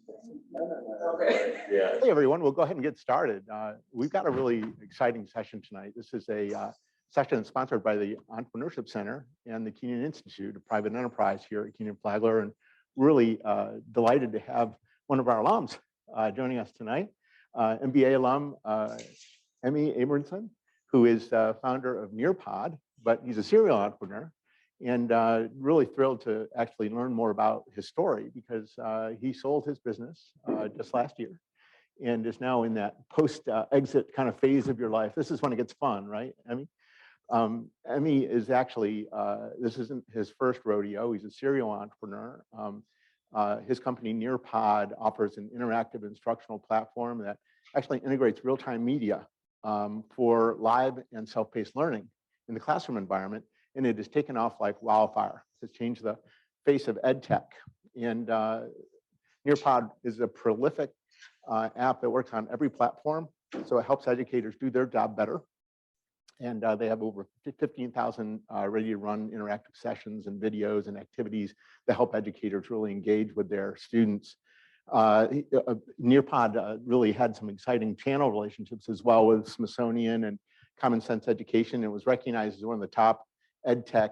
Okay. Yeah. Hey, everyone. We'll go ahead and get started. We've got a really exciting session tonight. This is a session sponsored by the Entrepreneurship Center and the Kenan Institute of Private Enterprise here at Kenan Flagler, and really delighted to have one of our alums joining us tonight, MBA alum Emiliano Abramzon, who is founder of Nearpod, but he's a serial entrepreneur. And really thrilled to actually learn more about his story, because he sold his business just last year and is now in that post-exit kind of phase of your life. This is when it gets fun, right, Emmy? Emmy is actually, this isn't his first rodeo. He's a serial entrepreneur. His company Nearpod offers an interactive instructional platform that actually integrates real-time media for live and self-paced learning in the classroom environment. And it has taken off like wildfire. It's changed the face of ed tech. And Nearpod is a prolific app that works on every platform. So it helps educators do their job better. And they have over 15,000 ready to run interactive sessions and videos and activities that help educators really engage with their students. Nearpod really had some exciting channel relationships as well with Smithsonian and Common Sense Education. It was recognized as one of the top EdTech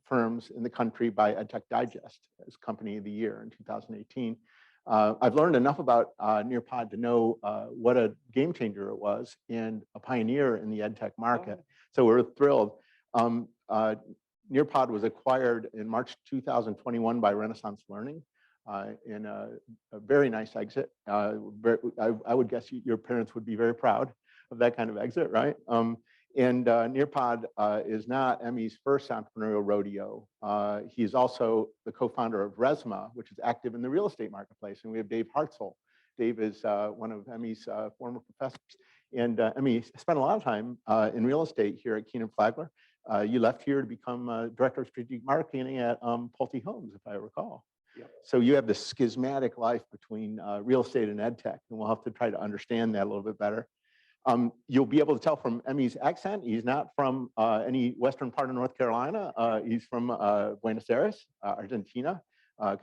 firms in the country by EdTech Digest as Company of the Year in 2018. I've learned enough about Nearpod to know what a game changer it was and a pioneer in the EdTech market. So we're thrilled. Nearpod was acquired in March 2021 by Renaissance Learning in a very nice exit. I would guess your parents would be very proud of that kind of exit, right? And Nearpod is not Emmy's first entrepreneurial rodeo. He is also the co-founder of Resma, which is active in the real estate marketplace. And we have Dave Hartzell. Dave is one of Emmy's former professors. And Emmy spent a lot of time in real estate here at Kenan Flagler. You left here to become Director of Strategic Marketing at Pulte Homes, if I recall. Yep. So you have this schismatic life between real estate and ed tech, and we'll have to try to understand that a little bit better. You'll be able to tell from Emmy's accent, he's not from any western part of North Carolina. He's from Buenos Aires, Argentina,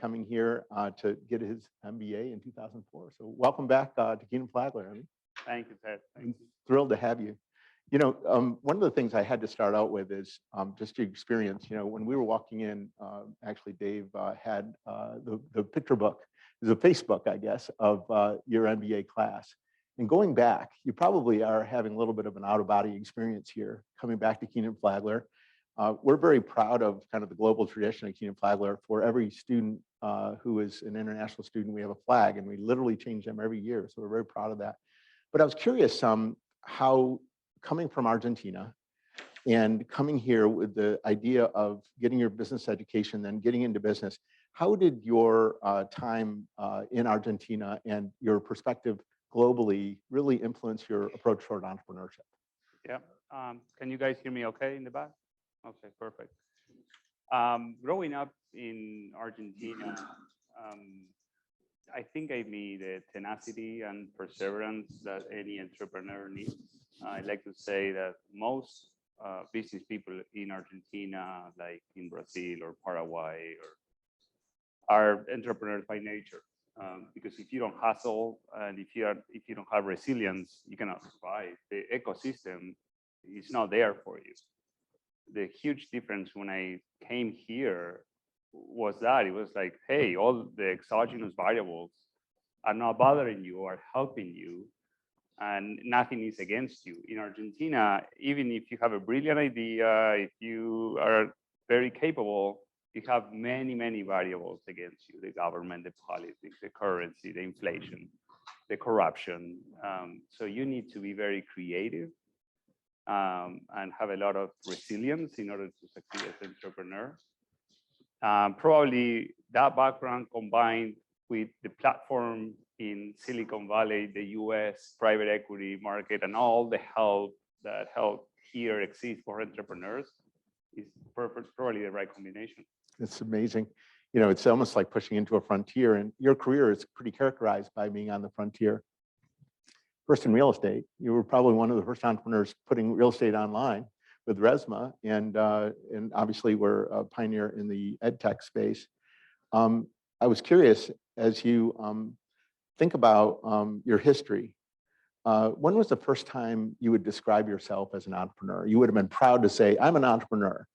coming here to get his MBA in 2004. So welcome back to Kenan Flagler, Emmy. Thank you, Ted. Thank you. Thrilled to have you. You know, one of the things I had to start out with is just your experience. You know, when we were walking in, actually Dave had the picture book, it was a Facebook, I guess, of your MBA class. And going back, you probably are having a little bit of an out-of-body experience here, coming back to Kenan Flagler. We're very proud of kind of the global tradition of Kenan Flagler. For every student who is an international student, we have a flag, and we literally change them every year. So we're very proud of that. But I was curious how coming from Argentina and coming here with the idea of getting your business education, then getting into business, how did your time in Argentina and your perspective globally really influence your approach toward entrepreneurship? Yeah. Can you guys hear me okay in the back? Okay, perfect. Growing up in Argentina, I think I need the tenacity and perseverance that any entrepreneur needs. I like to say that most business people in Argentina, like in Brazil or Paraguay, are entrepreneurs by nature. Because if you don't hustle and if you don't have resilience, you cannot survive. The ecosystem is not there for you. The huge difference when I came here was that it was like, hey, all the exogenous variables are not bothering you or helping you, and nothing is against you. In Argentina, even if you have a brilliant idea, if you are very capable, you have many, many variables against you: the government, the politics, the currency, the inflation, the corruption. So you need to be very creative and have a lot of resilience in order to succeed as an entrepreneur. Probably that background combined with the platform in Silicon Valley, the US private equity market, and all the help that help here exist for entrepreneurs is probably the right combination. It's amazing. You know, it's almost like pushing into a frontier, and your career is pretty characterized by being on the frontier. First in real estate, you were probably one of the first entrepreneurs putting real estate online with Resma, and obviously we're a pioneer in the ed tech space. I was curious, as you think about your history, when was the first time you would describe yourself as an entrepreneur? You would have been proud to say, I'm an entrepreneur.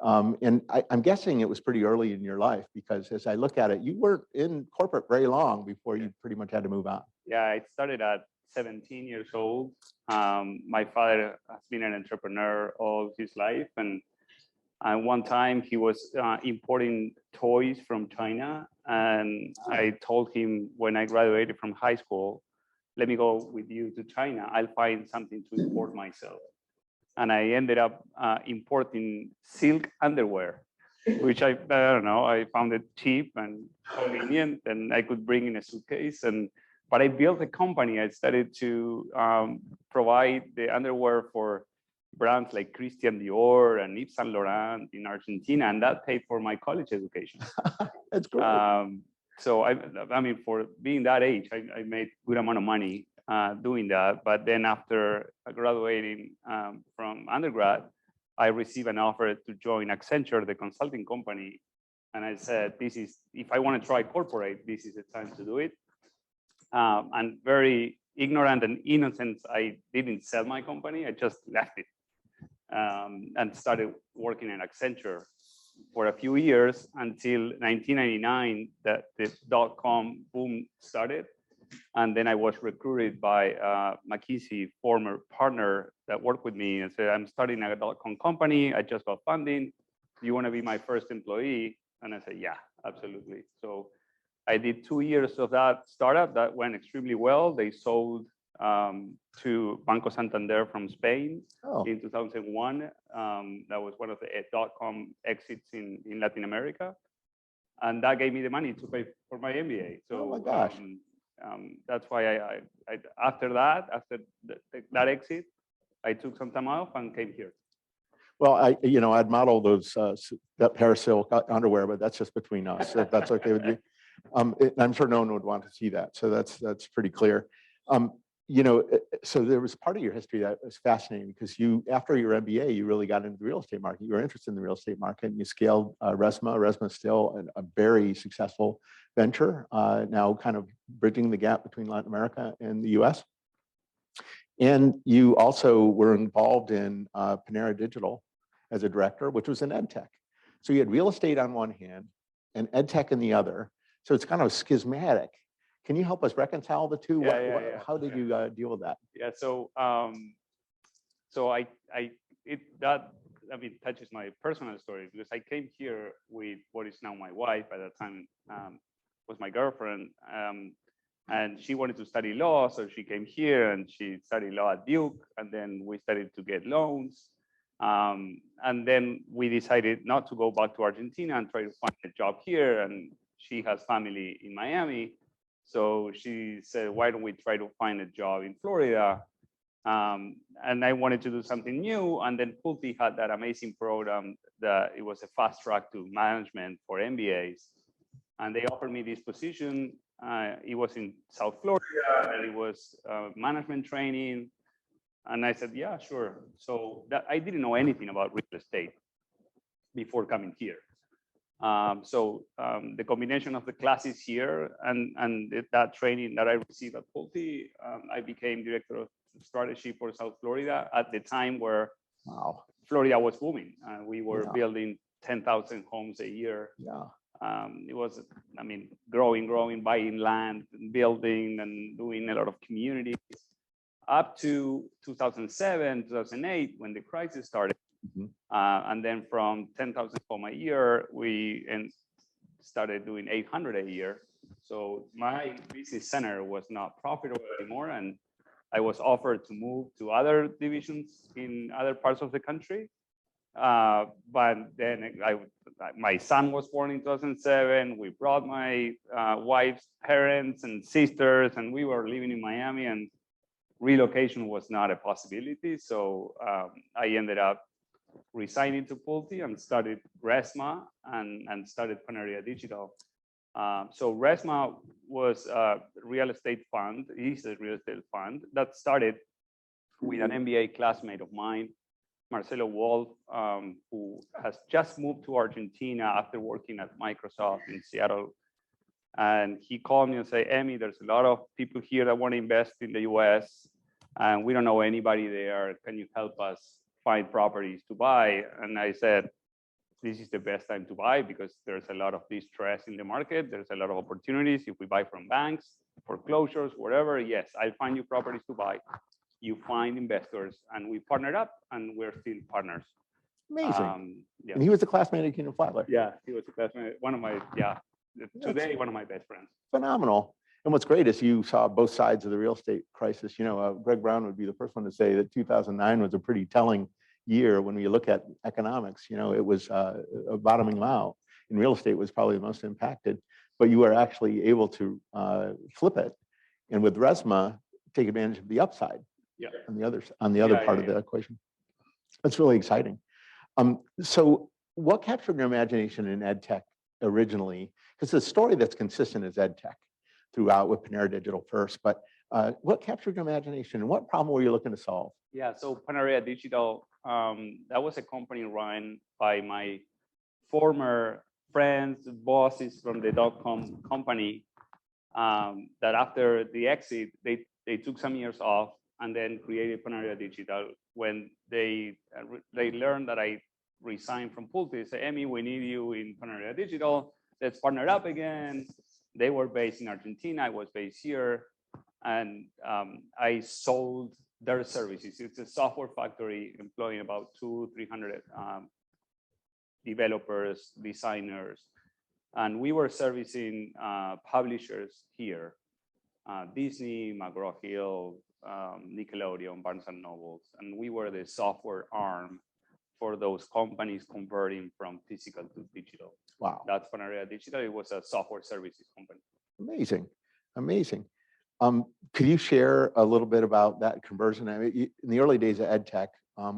And I'm guessing it was pretty early in your life, because as I look at it, you weren't in corporate very long before you pretty much had to move on. Yeah, I started at 17 years old. My father has been an entrepreneur all his life. And one time he was importing toys from China. And I told him when I graduated from high school, let me go with you to China. I'll find something to import myself. And I ended up importing silk underwear, which I don't know, I found it cheap and convenient, and I could bring in a suitcase. But I built a company. I started to provide the underwear for brands like Christian Dior and Yves Saint Laurent in Argentina, and that paid for my college education. That's great. So I mean, for being that age, I made good amount of money doing that. But then after graduating from undergrad, I received an offer to join Accenture, the consulting company. And I said, if I want to try corporate, this is the time to do it. And very ignorant and innocent, I didn't sell my company. I just left it and started working at Accenture for a few years until 1999, that the dot-com boom started. And then I was recruited by McKinsey, former partner that worked with me, and said, I'm starting a dot-com company. I just got funding. Do you want to be my first employee? And I said, yeah, absolutely. So I did 2 years of that startup. That went extremely well. They sold to Banco Santander from Spain in 2001. That was one of the dot-com exits in Latin America. And that gave me the money to pay for my MBA. So, oh my gosh. That's why I after that exit, I took some time off and came here. Well, I'd model those that pair of silk underwear, but that's just between us. If that's okay with you. I'm sure no one would want to see that. So that's pretty clear. So there was part of your history that was fascinating, because after your MBA, you really got into the real estate market. You were interested in the real estate market, and you scaled Resma. Resma is still a very successful venture, now kind of bridging the gap between Latin America and the US. And you also were involved in Panera Digital as a director, which was an ed tech. So you had real estate on one hand and ed tech in the other. So it's kind of schismatic. Can you help us reconcile the two? How did you deal with that? Yeah, so that touches my personal story, because I came here with what is now my wife. At that time was my girlfriend, and she wanted to study law, so she came here and she studied law at Duke, and then we started to get loans, and then we decided not to go back to Argentina and try to find a job here. And she has family in Miami. So she said, why don't we try to find a job in Florida? And I wanted to do something new. And then Pulte had that amazing program that it was a fast track to management for MBAs. And they offered me this position. It was in South Florida, and it was management training. And I said, yeah, sure. So I didn't know anything about real estate before coming here. So the combination of the classes here and that training that I received at Pulte, I became director of strategy for South Florida at the time where Florida was booming. We were building 10,000 homes a year. It was, growing, buying land, building, and doing a lot of communities up to 2007, 2008, when the crisis started. And then from 10,000 home a year, we started doing 800 a year. So my business center was not profitable anymore, and I was offered to move to other divisions in other parts of the country. But then my son was born in 2007. We brought my wife's parents and sisters, and we were living in Miami, and relocation was not a possibility. So I ended up resigning to Pulte and started Resma and started Panera Digital. So Resma was a real estate fund. It's a real estate fund that started with an MBA classmate of mine, Marcelo Wolf, who has just moved to Argentina after working at Microsoft in Seattle. And he called me and said, Emmy, there's a lot of people here that want to invest in the US, and we don't know anybody there. Can you help us find properties to buy? And I said, this is the best time to buy because there's a lot of distress in the market. There's a lot of opportunities. If we buy from banks, foreclosures, whatever, yes, I'll find you properties to buy. You find investors, and we partnered up, and we're still partners. Amazing. Yeah. And he was a classmate at Kenan Flagler. Yeah, he was a classmate. One of my, today, one of my best friends. Phenomenal. And what's great is you saw both sides of the real estate crisis. You know, Greg Brown would be the first one to say that 2009 was a pretty telling year when we look at economics. You know, it was a bottoming out, and real estate was probably the most impacted. But you were actually able to flip it, and with RESMA, take advantage of the upside. Yeah. On the other part of the equation. That's really exciting. So, what captured your imagination in ed tech originally? Because the story that's consistent is ed tech throughout with Panera Digital first, but what captured your imagination and what problem were you looking to solve? Yeah, so Panera Digital, that was a company run by my former friends, bosses from the .com company, that after the exit, they took some years off and then created Panera Digital. When they learned that I resigned from Pulte, they said, Emmy, we need you in Panera Digital. Let's partner up again. They were based in Argentina. I was based here. And I sold their services. It's a software factory employing about 200-300 developers, designers. And we were servicing publishers here. Disney, McGraw-Hill, Nickelodeon, Barnes and Nobles. And we were the software arm for those companies converting from physical to digital. Wow. That's Panera Digital. It was a software services company. Amazing, amazing. Could you share a little bit about that conversion? I mean, in the early days of ed tech,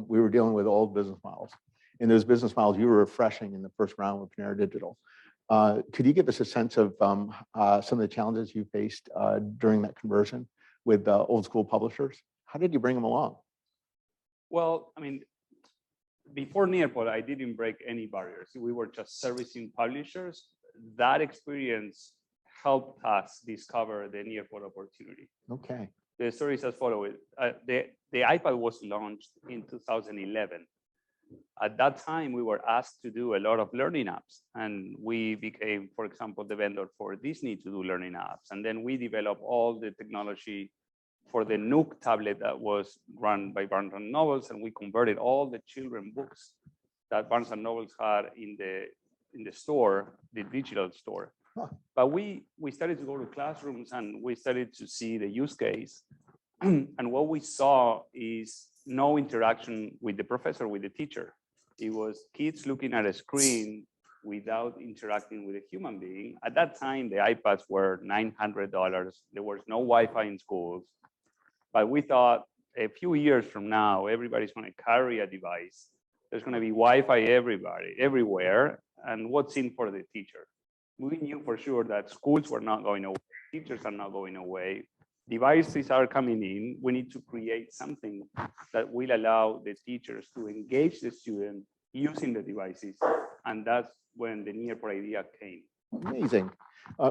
we were dealing with old business models. And those business models you were refreshing in the first round with Panera Digital. Could you give us a sense of some of the challenges you faced during that conversion with old school publishers? How did you bring them along? Well, I mean, before Nearpod, I didn't break any barriers. We were just servicing publishers. That experience helped us discover the Nearpod opportunity. Okay. The story is as follows. The iPad was launched in 2011. At that time, we were asked to do a lot of learning apps. And we became, for example, the vendor for Disney to do learning apps. And then we developed all the technology for the Nook tablet that was run by Barnes and Nobles, and we converted all the children books that Barnes and Nobles had in the store, the digital store. Huh. But we started to go to classrooms and we started to see the use case. And what we saw is no interaction with the professor, with the teacher. It was kids looking at a screen without interacting with a human being. At that time, the iPads were $900. There was no Wi-Fi in schools. But we thought a few years from now, everybody's going to carry a device. There's going to be Wi-Fi everywhere. And what's in for the teacher? We knew for sure that schools were not going away. Teachers are not going away. Devices are coming in. We need to create something that will allow the teachers to engage the student using the devices. And that's when the Nearpod idea came. Amazing.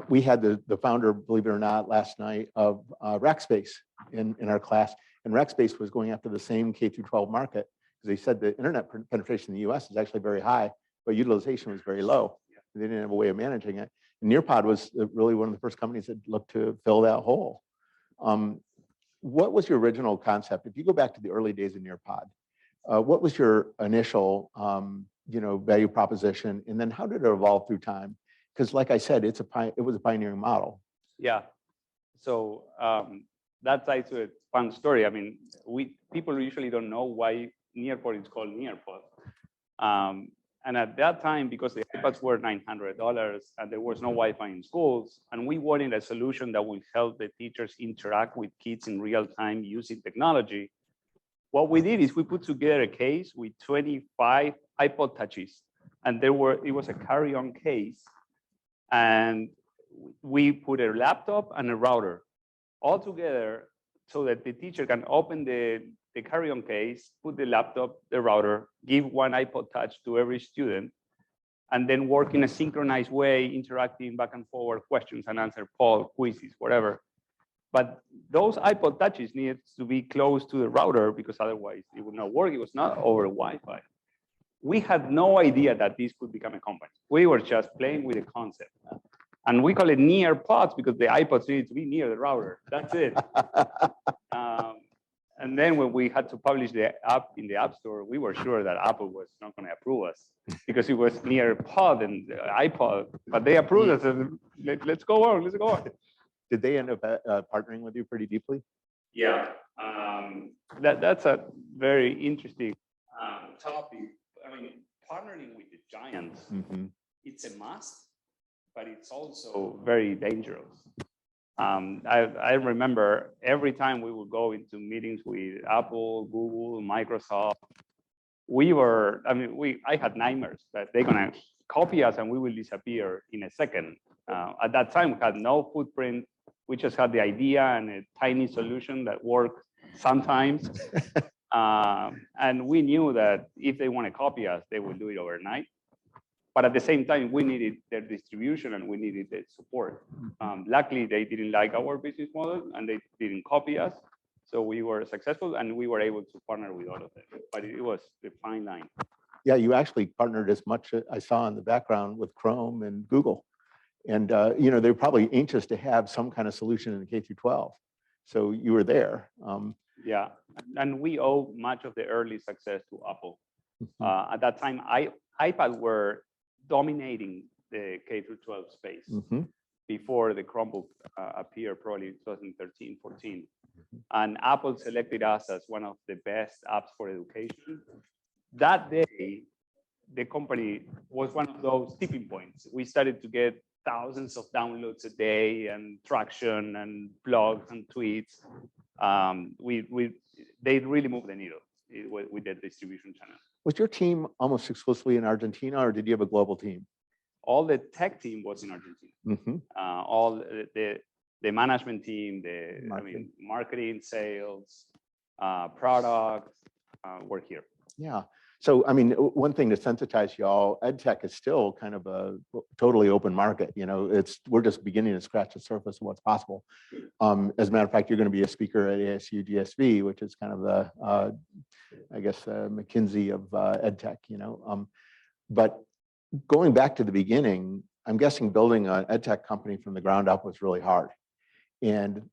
We had the founder, believe it or not, last night of Rackspace in our class. And Rackspace was going after the same K through 12 market because they said the internet penetration in the US is actually very high, but utilization was very low. They didn't have a way of managing it. And Nearpod was really one of the first companies that looked to fill that hole. What was your original concept? If you go back to the early days of Nearpod, what was your initial value proposition? And then how did it evolve through time? Because like I said, it was a pioneering model. Yeah. So that's actually a fun story. I mean, people usually don't know why Nearpod is called Nearpod. And at that time, because the iPads were $900 and there was no Wi-Fi in schools, and we wanted a solution that would help the teachers interact with kids in real time using technology, what we did is we put together a case with 25 iPod touches, and it was a carry-on case, and we put a laptop and a router all together so that the teacher can open the carry-on case, put the laptop, the router, give one iPod touch to every student, and then work in a synchronized way, interacting back and forward, questions and answer, poll, quizzes, whatever. But those iPod touches needed to be close to the router because otherwise it would not work. It was not over Wi-Fi. We had no idea that this could become a company. We were just playing with the concept. And we call it Nearpods because the iPods needed to be near the router. That's it. And then when we had to publish the app in the App Store, we were sure that Apple was not going to approve us because it was Nearpod and iPod. But they approved us. And let's go on. Let's go on. Did they end up partnering with you pretty deeply? Yeah, that's a very interesting topic. I mean, partnering with the giants, it's a must, but it's also very dangerous. I remember every time we would go into meetings with Apple, Google, Microsoft, I had nightmares that they're gonna copy us and we will disappear in a second. At that time, we had no footprint. We just had the idea and a tiny solution that worked sometimes. And we knew that if they want to copy us, they would do it overnight. But at the same time, we needed their distribution and we needed their support. Luckily, they didn't like our business model and they didn't copy us. So we were successful and we were able to partner with all of them. But it was a fine line. Yeah, you actually partnered as much, I saw in the background, with Chrome and Google. And they're probably anxious to have some kind of solution in K through 12. So you were there. Yeah, and we owe much of the early success to Apple. At that time, iPad were dominating the K through 12 space before the Chromebook appeared, probably in 2013, 14. And Apple selected us as one of the best apps for education. That day, the company was one of those tipping points. We started to get thousands of downloads a day and traction and blogs and tweets. They really moved the needle with the distribution channel. Was your team almost exclusively in Argentina, or did you have a global team? All the tech team was in Argentina. All the management team, marketing, sales, products were here. Yeah. So, I mean, one thing to sensitize y'all, EdTech is still kind of a totally open market. We're just beginning to scratch the surface of what's possible. As a matter of fact, you're going to be a speaker at ASU GSV, which is kind of the, McKinsey of EdTech, But going back to the beginning, I'm guessing building an EdTech company from the ground up was really hard. And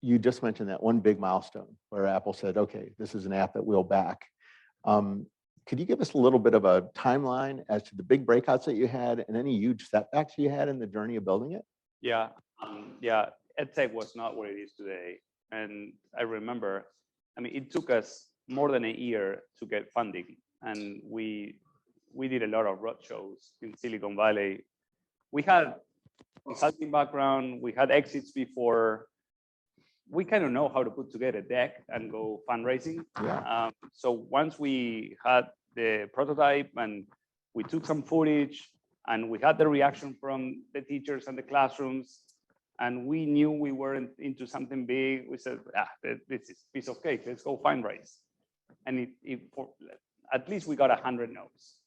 you just mentioned that one big milestone where Apple said, okay, this is an app that we'll back. Could you give us a little bit of a timeline as to the big breakouts that you had and any huge setbacks you had in the journey of building it? Yeah, EdTech was not what it is today. And I remember, it took us more than a year to get funding. And we did a lot of road shows in Silicon Valley. We had consulting background, we had exits before. We kind of know how to put together a deck and go fundraising. Yeah. So once we had the prototype and we took some footage and we had the reaction from the teachers and the classrooms, and we knew we weren't into something big, we said, this is a piece of cake, let's go fundraise. And at least we got 100 no's.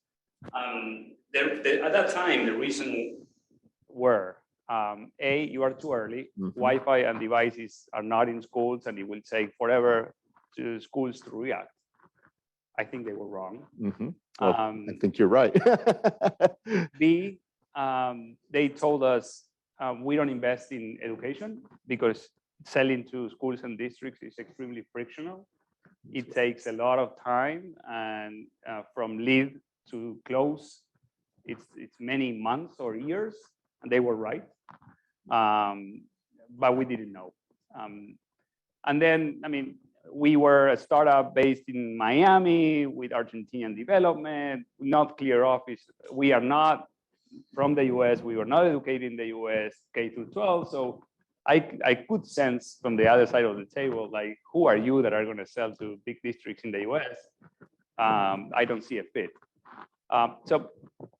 At that time, the reason were, you are too early. Wi-Fi and devices are not in schools, and it will take forever to schools to react. I think they were wrong. Well, I think you're right. B, they told us we don't invest in education because selling to schools and districts is extremely frictional. It takes a lot of time, and from lead to close, it's many months or years, and they were right. But we didn't know. And then, we were a startup based in Miami with Argentinian development, not clear office. We are not from the US. We were not educated in the US, K through 12. So I could sense from the other side of the table, like, who are you that are going to sell to big districts in the US? I don't see a fit. So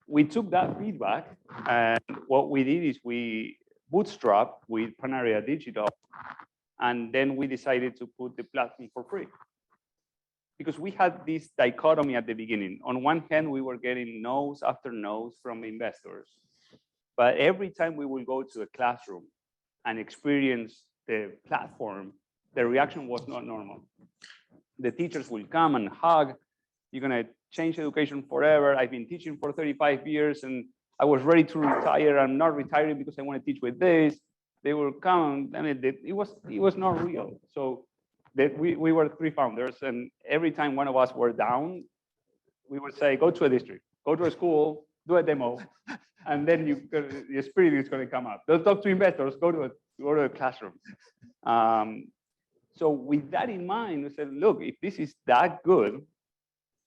we took that feedback, and what we did is we bootstrapped with Panaria Digital, and then we decided to put the platform for free. because we had this dichotomy at the beginning. On one hand, we were getting no's after no's from investors. But every time we will go to a classroom and experience the platform, the reaction was not normal. The teachers will come and hug. You're going to change education forever. I've been teaching for 35 years and I was ready to retire. I'm not retiring because I want to teach with this. They will come. I mean, it was not real. So we were 3 founders, and every time one of us were down, we would say, go to a district, go to a school, do a demo, and then your spirit is going to come up. Don't talk to investors, go to a classroom. So with that in mind, we said, look, if this is that good,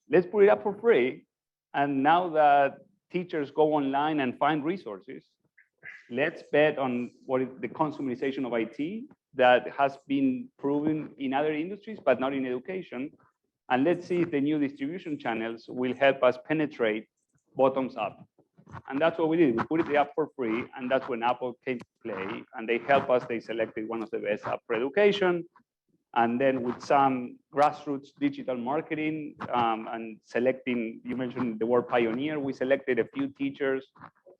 let's put it up for free. And now that teachers go online and find resources, let's bet on what is the consumerization of IT that has been proven in other industries, but not in education. And let's see if the new distribution channels will help us penetrate bottoms up. And that's what we did. We put it up for free, and that's when Apple came to play, and they helped us. They selected one of the best apps for education. And then with some grassroots digital marketing and selecting, you mentioned the word pioneer, we selected a few teachers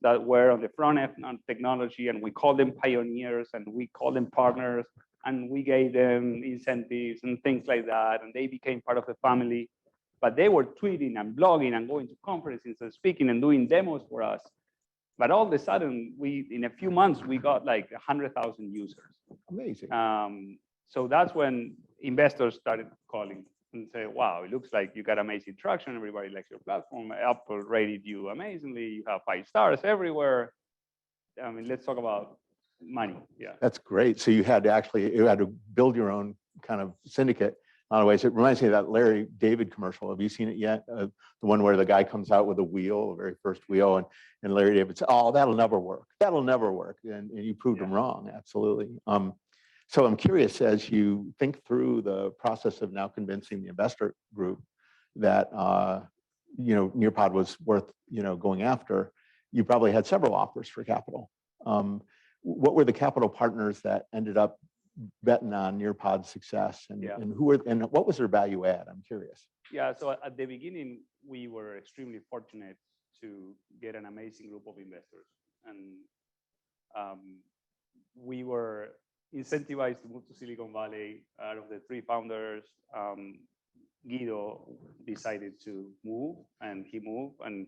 that were on the front end on technology, and we called them pioneers, and we called them partners, and we gave them incentives and things like that, and they became part of the family. But they were tweeting and blogging and going to conferences and speaking and doing demos for us. But all of a sudden, in a few months, we got like 100,000 users. Amazing. So that's when investors started calling and say, wow, it looks like you got amazing traction. Everybody likes your platform. Apple rated you amazingly. You have 5 stars everywhere. I mean, let's talk about money. Yeah. That's great. So you had to build your own kind of syndicate. In a lot of ways, it reminds me of that Larry David commercial. Have you seen it yet? The one where the guy comes out with a wheel, the very first wheel, and Larry David says, "Oh, that'll never work. That'll never work." And you proved him wrong. Absolutely. So I'm curious, as you think through the process of now convincing the investor group that Nearpod was worth going after, you probably had several offers for capital. What were the capital partners that ended up betting on Nearpod's success, and what was their value add? I'm curious. Yeah, so at the beginning, we were extremely fortunate to get an amazing group of investors, and we were incentivized to move to Silicon Valley. Out of the 3 founders, Guido decided to move, and he moved, and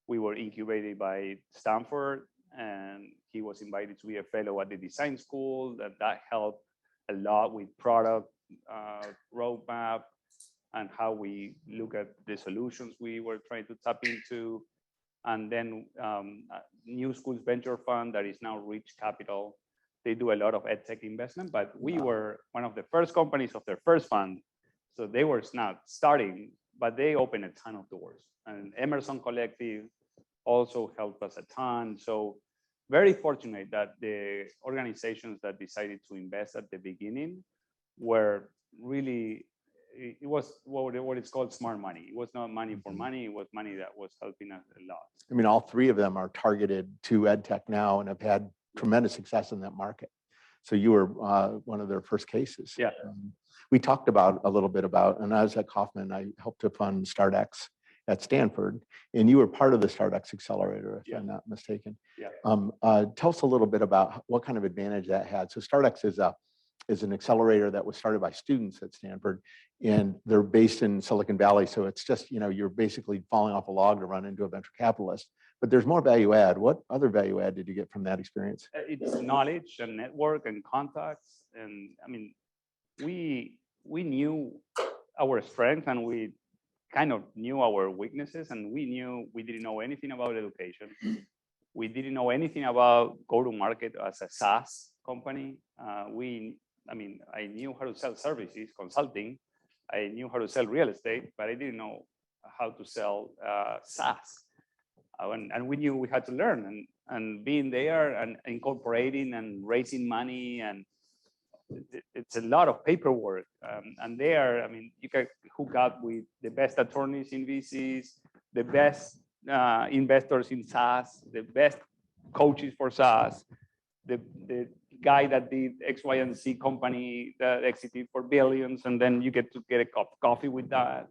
we were incubated by Stanford, and he was invited to be a fellow at the design school. That helped a lot with product roadmap and how we look at the solutions we were trying to tap into. And then New School's venture fund that is now Rich Capital. They do a lot of edtech investment, but we were one of the first companies of their first fund. So they were not starting, but they opened a ton of doors. And Emerson Collective also helped us a ton. So very fortunate that the organizations that decided to invest at the beginning were really, it was what it's called smart money. It was not money for money. It was money that was helping us a lot. I mean, all 3 of them are targeted to edtech now and have had tremendous success in that market. So you were one of their first cases. Yeah. We talked a little bit about, and I was at Kaufman, I helped to fund StartX at Stanford, and you were part of the StartX accelerator, if I'm not mistaken. Yeah. Tell us a little bit about what kind of advantage that had. So StartX is an accelerator that was started by students at Stanford, and they're based in Silicon Valley. So it's just, you're basically falling off a log to run into a venture capitalist. But there's more value add. What other value add did you get from that experience? It's knowledge and network and contacts. And I mean, we knew our strength, and we kind of knew our weaknesses, and we knew we didn't know anything about education. We didn't know anything about go-to-market as a SaaS company. I knew how to sell services, consulting. I knew how to sell real estate, but I didn't know how to sell SaaS. And we knew we had to learn, and being there and incorporating and raising money, and it's a lot of paperwork. And there, I mean, you can hook up with the best attorneys in VCs, the best investors in SaaS, the best coaches for SaaS, the guy that did X, Y, and Z company that exited for billions, and then you get to get a cup of coffee with that.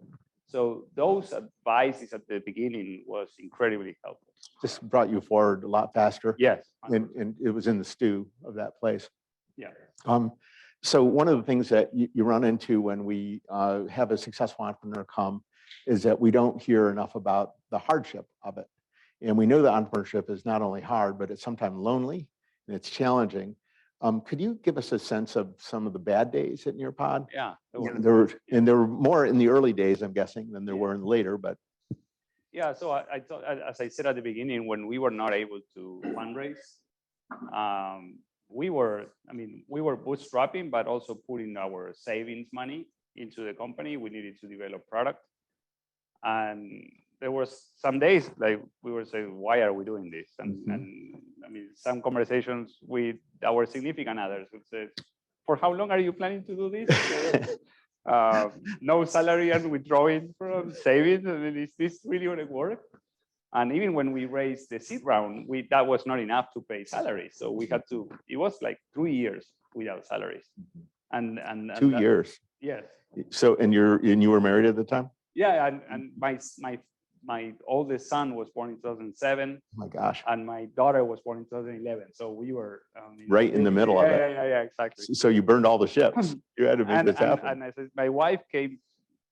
So those advices at the beginning was incredibly helpful. This brought you forward a lot faster. Yes. And it was in the stew of that place. Yeah. So one of the things that you run into when we have a successful entrepreneur come is that we don't hear enough about the hardship of it. And we know that entrepreneurship is not only hard, but it's sometimes lonely and it's challenging. Could you give us a sense of some of the bad days at Nearpod? Yeah. There were more in the early days, I'm guessing, than there were in later, but. Yeah, so I thought, as I said at the beginning, when we were not able to fundraise, we were bootstrapping, but also putting our savings money into the company. We needed to develop product. And there was some days like we were saying, why are we doing this? And I mean, some conversations with our significant others would say, for how long are you planning to do this? No salary and withdrawing from savings. I mean, is this really going to work? And even when we raised the seed round, that was not enough to pay salaries. So we had to, it was like 3 years without salaries. And 2 years. Yes. So, and you were married at the time? Yeah, and my oldest son was born in 2007. Oh my gosh. And my daughter was born in 2011. So we were right in the middle of it. Yeah, exactly. So you burned all the ships. You had to make this happen. And I said, my wife came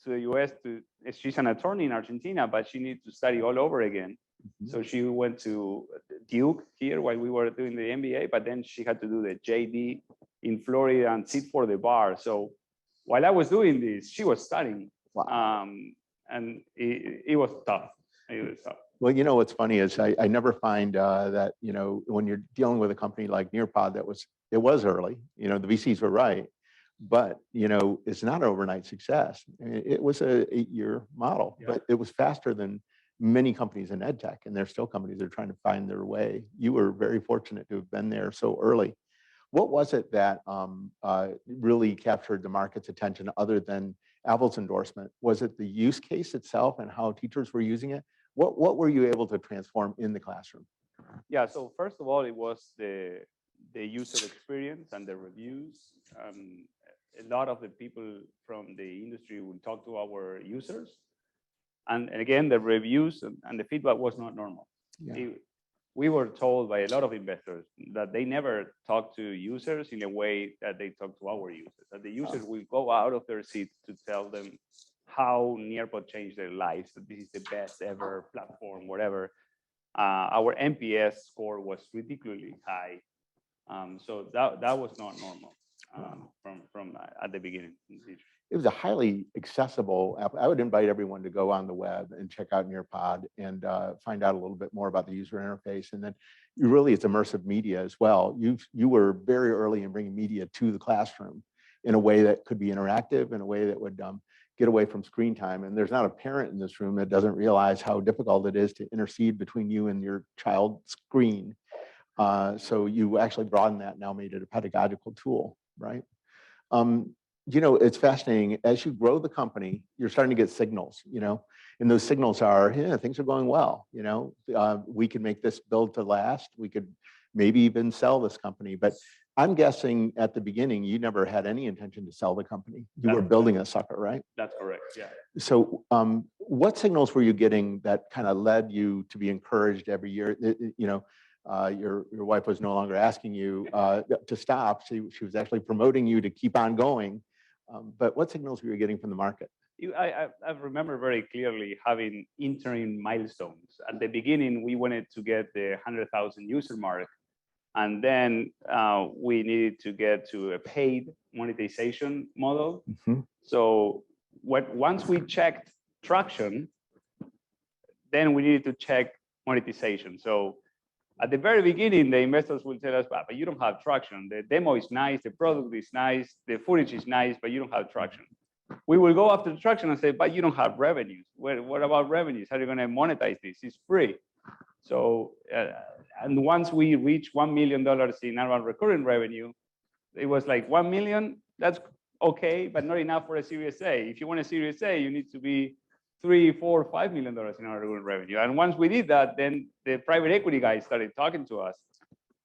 to the US she's an attorney in Argentina, but she needed to study all over again. So she went to Duke here while we were doing the MBA, but then she had to do the JD in Florida and sit for the bar. So while I was doing this, she was studying. Wow. And it was tough. It was tough. Well, you know, what's funny is I never find that, you know, when you're dealing with a company like Nearpod, it was early, you know, the VCs were right, but, you know, it's not an overnight success. It was a 8-year model, but it was faster than many companies in ed tech, and there's still companies that are trying to find their way. You were very fortunate to have been there so early. What was it that really captured the market's attention other than Apple's endorsement? Was it the use case itself and how teachers were using it? What were you able to transform in the classroom? Yeah, so first of all, it was the user experience and the reviews. A lot of the people from the industry would talk to our users. And again, the reviews and the feedback was not normal. Yeah. We were told by a lot of investors that they never talk to users in a way that they talk to our users, that the users will go out of their seats to tell them how Nearpod changed their lives, that this is the best ever platform, whatever. Our NPS score was ridiculously high. So that was not normal from at the beginning. It was a highly accessible app. I would invite everyone to go on the web and check out Nearpod and find out a little bit more about the user interface. And then it's immersive media as well. You were very early in bringing media to the classroom in a way that could be interactive, in a way that would get away from screen time. And there's not a parent in this room that doesn't realize how difficult it is to intercede between you and your child's screen. So you actually broadened that, now made it a pedagogical tool, right? You know, it's fascinating. As you grow the company, you're starting to get signals, you know, and those signals are, yeah, things are going well. You know, we can make this build to last. We could maybe even sell this company. But I'm guessing at the beginning, you never had any intention to sell the company. You were building a sucker, right? That's correct, yeah. So what signals were you getting that kind of led you to be encouraged every year? You know, your wife was no longer asking you to stop. She was actually promoting you to keep on going. But what signals were you getting from the market? I remember very clearly having interim milestones. At the beginning, we wanted to get the 100,000 user mark. And then we needed to get to a paid monetization model. Mm-hmm. So once we checked traction, then we needed to check monetization. So at the very beginning, the investors will tell us, but you don't have traction. The demo is nice, the product is nice, the footage is nice, but you don't have traction. We will go after the traction and say, but you don't have revenues. What about revenues? How are you going to monetize this? It's free. So, and once we reach $1 million in annual recurring revenue, it was like 1 million, that's okay, but not enough for a Series A. If you want a Series A, you need to be $3, $4, $5 million in our revenue. And once we did that, then the private equity guys started talking to us.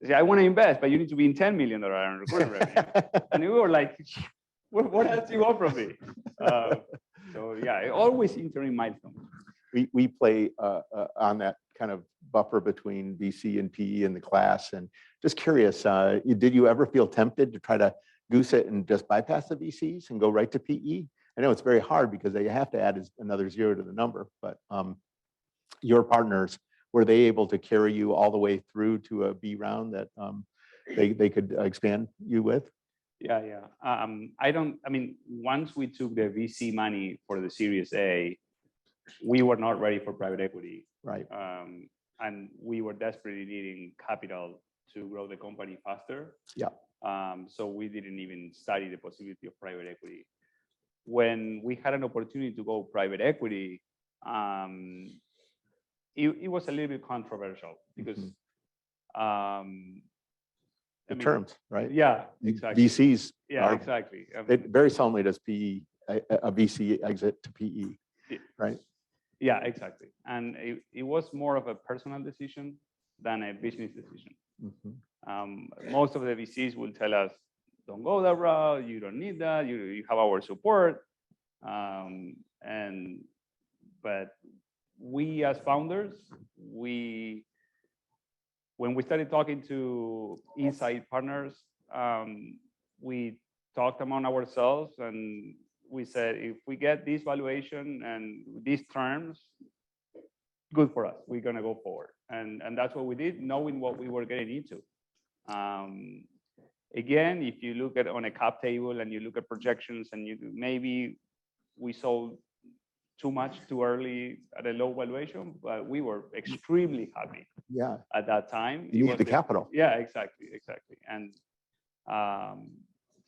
They say, I want to invest, but you need to be in $10 million in recurring revenue. And we were like, what else do you want from me? So yeah, always interim milestones. We play on that kind of buffer between VC and PE in the class. And just curious, did you ever feel tempted to try to goose it and just bypass the VCs and go right to PE? I know it's very hard because they have to add another zero to the number, but your partners, were they able to carry you all the way through to a B round that they could expand you with? Yeah. I mean, once we took the VC money for the Series A, we were not ready for private equity. Right. And we were desperately needing capital to grow the company faster. Yeah. So we didn't even study the possibility of private equity. When we had an opportunity to go private equity, it was a little bit controversial because the terms, right? Yeah, exactly. VCs. Yeah, exactly. Very seldomly does PE a VC exit to PE, right? Yeah, exactly. And it was more of a personal decision than a business decision. Most of the VCs will tell us, don't go that route, you don't need that, you have our support. But we as founders, when we started talking to inside partners, we talked among ourselves and we said, if we get this valuation and these terms, good for us, we're gonna go forward. And that's what we did, knowing what we were getting into. Again, if you look at on a cap table and you look at projections and maybe we sold too much too early at a low valuation, but we were extremely happy. Yeah. At that time. You need the capital. Yeah, exactly. And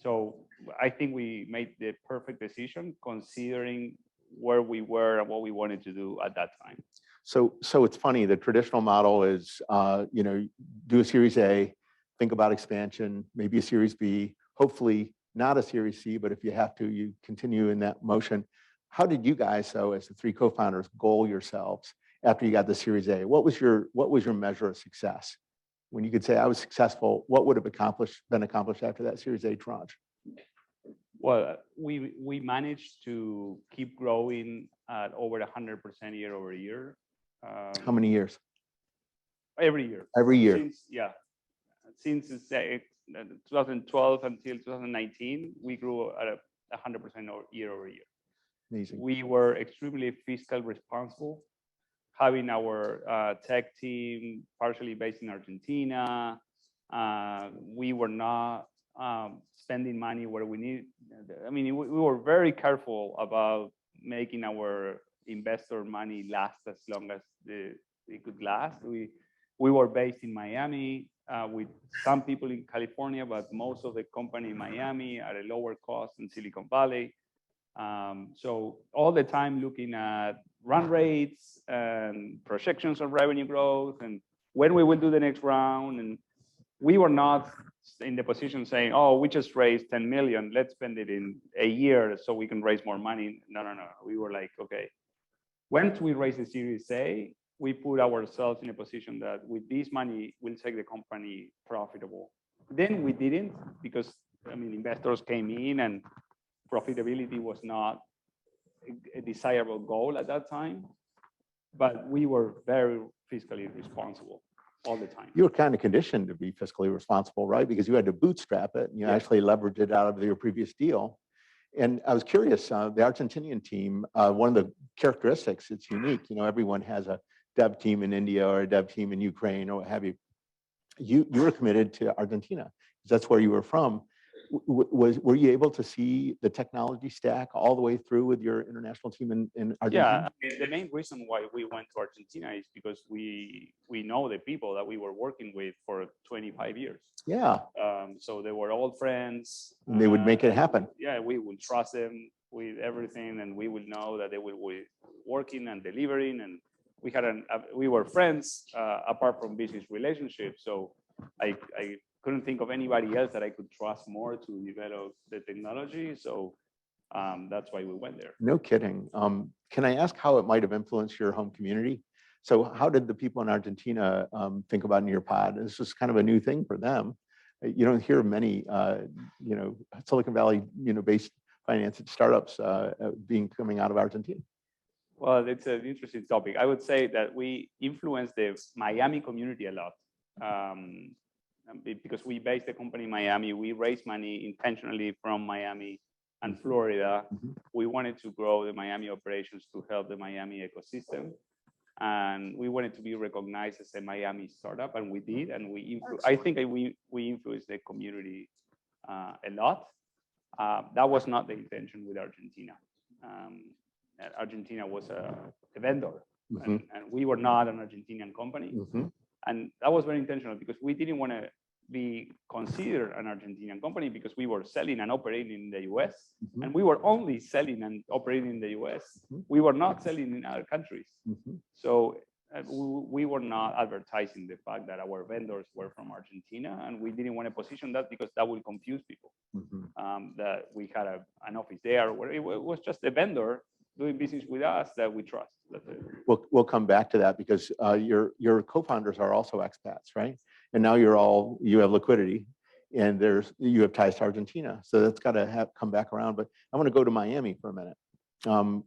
so I think we made the perfect decision considering where we were and what we wanted to do at that time. So it's funny, the traditional model is, do a Series A, think about expansion, maybe a Series B, hopefully not a Series C, but if you have to, you continue in that motion. How did you guys, though, as the three co-founders, goal yourselves after you got the Series A? What was your measure of success? When you could say I was successful, what would have been accomplished after that Series A tranche? Well, we managed to keep growing at over 100% year over year. How many years? Every year. Every year. Since 2012 until 2019, we grew at 100% year over year. Amazing. We were extremely fiscal responsible, having our tech team partially based in Argentina. We were not spending money where we need. I mean, we were very careful about making our investor money last as long as it could last. We were based in Miami with some people in California, but most of the company in Miami at a lower cost in Silicon Valley. So all the time looking at run rates and projections of revenue growth and when we will do the next round. And we were not in the position saying, oh, we just raised 10 million, let's spend it in a year so we can raise more money. No. We were like, okay, once we raise the Series A, we put ourselves in a position that with this money, we'll take the company profitable. Then we didn't because, investors came in and profitability was not a desirable goal at that time, but we were very fiscally responsible all the time. You were kind of conditioned to be fiscally responsible, right? Because you had to bootstrap it and you actually leveraged it out of your previous deal. And I was curious, the Argentinian team, one of the characteristics, it's unique, everyone has a dev team in India or a dev team in Ukraine or what have you. You were committed to Argentina because that's where you were from. Were you able to see the technology stack all the way through with your international team in Argentina? Yeah, the main reason why we went to Argentina is because we know the people that we were working with for 25 years. Yeah. So they were all friends. And they would make it happen. Yeah, we would trust them with everything, and we would know that they will be working and delivering. And we were friends apart from business relationships. So I couldn't think of anybody else that I could trust more to develop the technology. So that's why we went there. No kidding. Can I ask how it might have influenced your home community? So how did the people in Argentina think about Nearpod? This was kind of a new thing for them. You don't hear many, Silicon Valley, based finance startups coming out of Argentina. Well, it's an interesting topic. I would say that we influence the Miami community a lot. Because we based the company in Miami, we raised money intentionally from Miami and Florida. We wanted to grow the Miami operations to help the Miami ecosystem. And we wanted to be recognized as a Miami startup, and we did. And I think we influenced the community a lot. That was not the intention with Argentina. Argentina was a vendor, and we were not an Argentinian company. And that was very intentional because we didn't want to be considered an Argentinian company because we were selling and operating in the US. And we were only selling and operating in the US. We were not selling in other countries. So we were not advertising the fact that our vendors were from Argentina, and we didn't want to position that because that would confuse people. That we had an office there where it was just a vendor doing business with us that we trust. We'll come back to that because your co-founders are also expats, right? And now you have liquidity, and you have ties to Argentina, so that's got to come back around. But I want to go to Miami for a minute.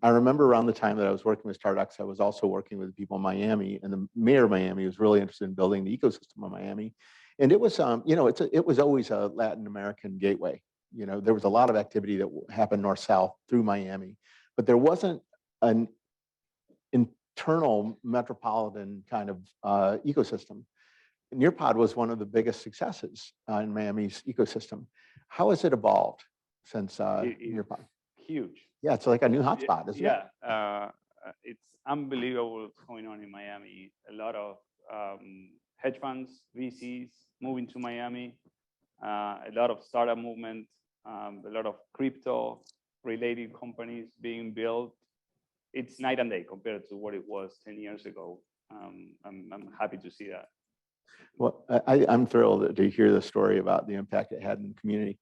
I remember around the time that I was working with Startups, I was also working with people in Miami, and the mayor of Miami was really interested in building the ecosystem of Miami. And it was, it was always a Latin American gateway. There was a lot of activity that happened north-south through Miami, but there wasn't an internal metropolitan kind of ecosystem. Nearpod was one of the biggest successes in Miami's ecosystem. How has it evolved since Nearpod? Huge. Yeah, it's like a new hotspot, isn't it? Yeah, it's unbelievable what's going on in Miami. A lot of hedge funds, VCs moving to Miami, a lot of startup movement, a lot of crypto-related companies being built. It's night and day compared to what it was 10 years ago. I'm happy to see that. Well, I'm thrilled to hear the story about the impact it had in the community.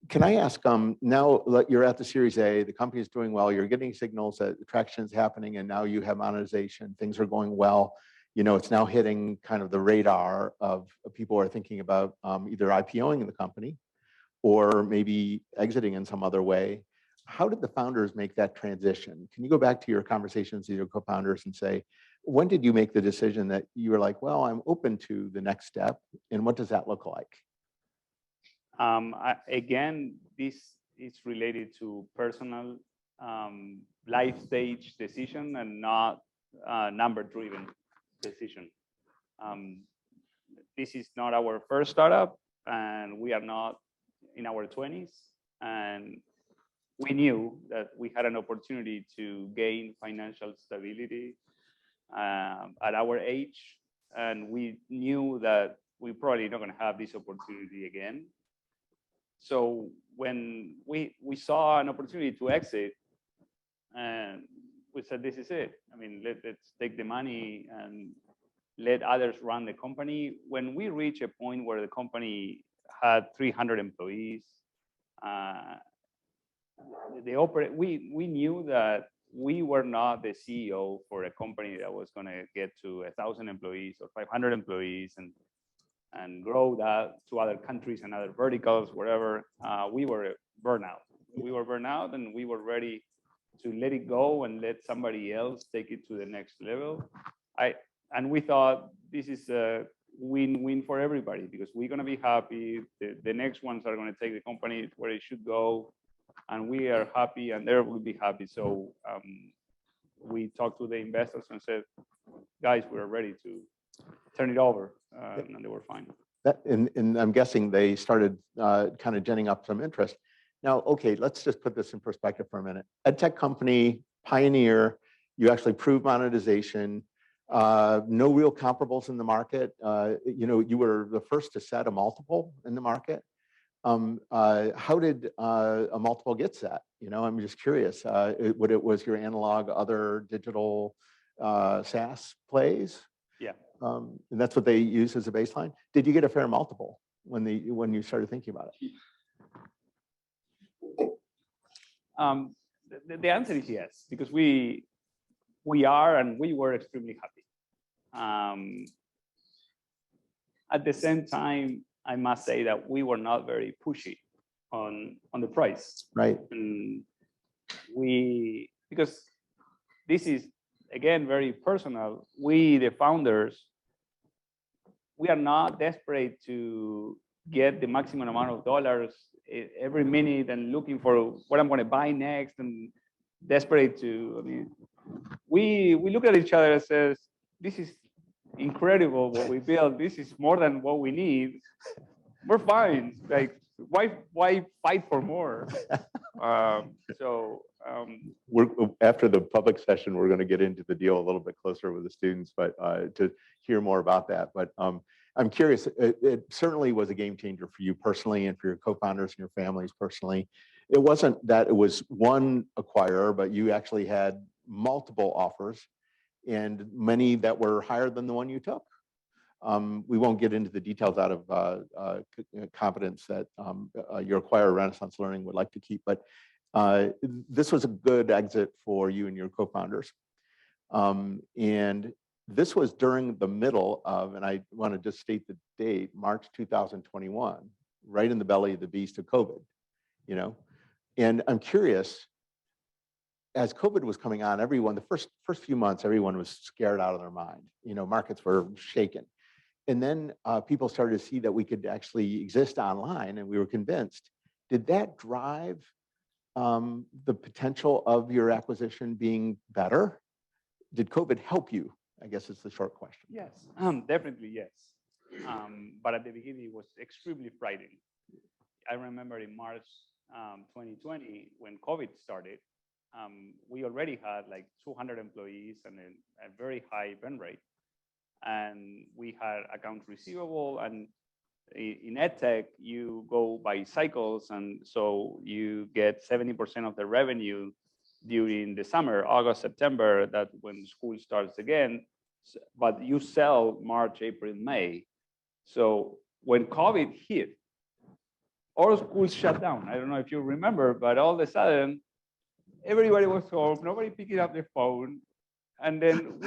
Can I ask, now that you're at the Series A, the company is doing well, you're getting signals that traction is happening, and now you have monetization, things are going well. It's now hitting kind of the radar of people who are thinking about either IPOing the company or maybe exiting in some other way. How did the founders make that transition? Can you go back to your conversations with your co-founders and say, when did you make the decision that you were like, well, I'm open to the next step, and what does that look like? Again, this is related to personal life stage decision and not number-driven decision. This is not our first startup, and we are not in our 20s. And we knew that we had an opportunity to gain financial stability at our age, and we knew that we probably not going to have this opportunity again. So when we saw an opportunity to exit, and we said, this is it. I mean, let's take the money and let others run the company. When we reached a point where the company had 300 employees, we knew that we were not the CEO for a company that was going to get to 1,000 employees or 500 employees and grow that to other countries and other verticals, wherever. We were burnout. We were burnout, and we were ready to let it go and let somebody else take it to the next level. And we thought this is a win-win for everybody because we're going to be happy. The next ones are going to take the company where it should go, and we are happy, and they will be happy. So we talked to the investors and said, guys, we're ready to turn it over, and they were fine. And I'm guessing they started kind of genning up some interest. Now, okay, let's just put this in perspective for a minute. EdTech company, pioneer, you actually proved monetization, no real comparables in the market. You were the first to set a multiple in the market. How did a multiple get set? I'm just curious. Was your analog other digital SaaS plays? Yeah. And that's what they use as a baseline. Did you get a fair multiple when you started thinking about it? The answer is yes, because we are and we were extremely happy. At the same time, I must say that we were not very pushy on the price. Right. And because this is, again, very personal, we, the founders, we are not desperate to get the maximum amount of dollars every minute and looking for what I'm going to buy next and desperate to, I mean, we look at each other and says, this is incredible what we built. This is more than what we need. We're fine. Like, why fight for more? We're, after the public session, we're going to get into the deal a little bit closer with the students, but to hear more about that. But I'm curious, it certainly was a game changer for you personally and for your co-founders and your families personally. It wasn't that it was one acquirer, but you actually had multiple offers and many that were higher than the one you took. We won't get into the details out of confidence that your acquirer, Renaissance Learning, would like to keep, but this was a good exit for you and your co-founders. And this was during the middle of, and I want to just state the date, March 2021, right in the belly of the beast of COVID, you know? And I'm curious, as COVID was coming on, everyone, the first few months, everyone was scared out of their mind. You know, markets were shaken. And then people started to see that we could actually exist online, and we were convinced. Did that drive the potential of your acquisition being better? Did COVID help you? I guess it's the short question. Yes, definitely yes. But at the beginning, it was extremely frightening. I remember in March 2020, when COVID started, we already had like 200 employees and a very high burn rate. And we had accounts receivable, and in EdTech, you go by cycles. And so you get 70% of the revenue during the summer, August, September, that when school starts again, but you sell March, April, May. So when COVID hit, all schools shut down. I don't know if you remember, but all of a sudden, everybody was home, nobody picking up the phone. And then